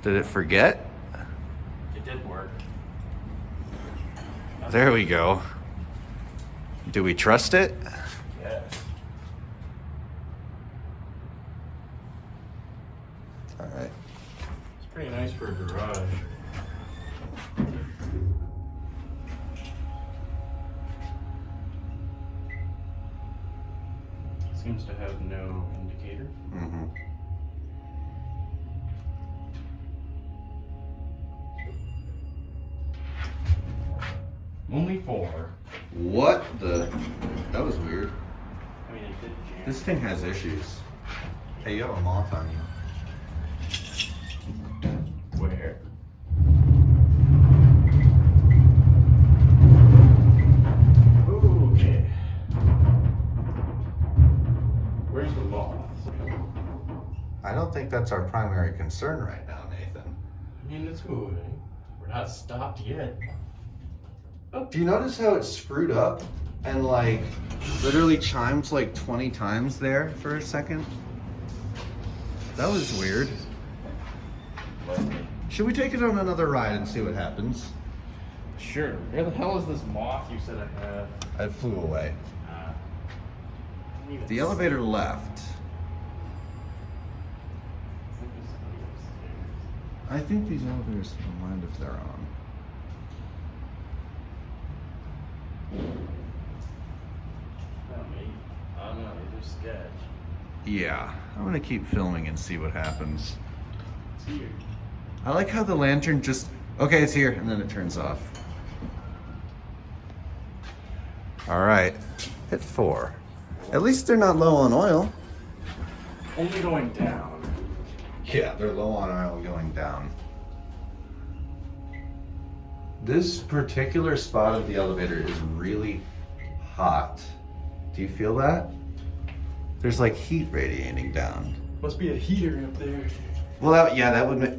Did it forget? It did work. There we go. Do we trust it? Yes. All right. It's pretty nice for a garage. Seems to have no indicator. Mm-hmm. Only 4. What the? That was weird. I mean, it did jam. This thing has issues. Hey, you have a moth on you. Where? Okay. Where's the moth? I don't think that's our primary concern right now, Nathan. I mean, it's moving. We're not stopped yet. Do you notice how it's screwed up and like literally chimes like 20 times there for a second? That was weird. Should we take it on another ride and see what happens? Sure. Where the hell is this moth you said I had? It flew away. Didn't even The see elevator it. left. I think these elevators don't mind if they're on. Oh, maybe. I don't know. These are sketch. Yeah, I'm gonna keep filming and see what happens. It's here. I like how the lantern just, okay, it's here, and then it turns off. All right, hit 4. At least they're not low on oil. Only going down. Yeah, they're low on oil going down. This particular spot of the elevator is really hot. Do you feel that? There's like heat radiating down. Must be a heater up there. Well, yeah, that would make.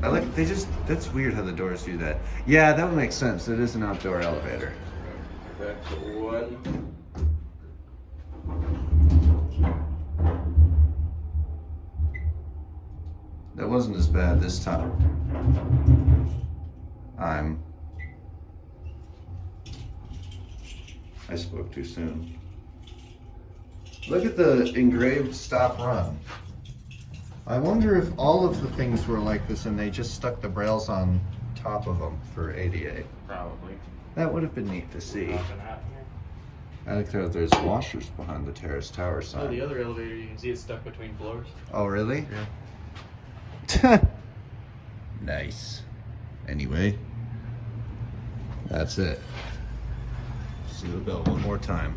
I like. That's weird how the doors do that. Yeah, that would make sense. It is an outdoor elevator. Back to 1. That wasn't as bad this time. I spoke too soon. Look at the engraved stop run. I wonder if all of the things were like this and they just stuck the brails on top of them for ADA. Probably. That would have been neat to see. Nothing out here. I think there's washers behind the Terrace Tower sign. Oh, the other elevator, you can see it's stuck between floors. Oh, really? Yeah. Nice. Anyway, that's it. See the bell one more time.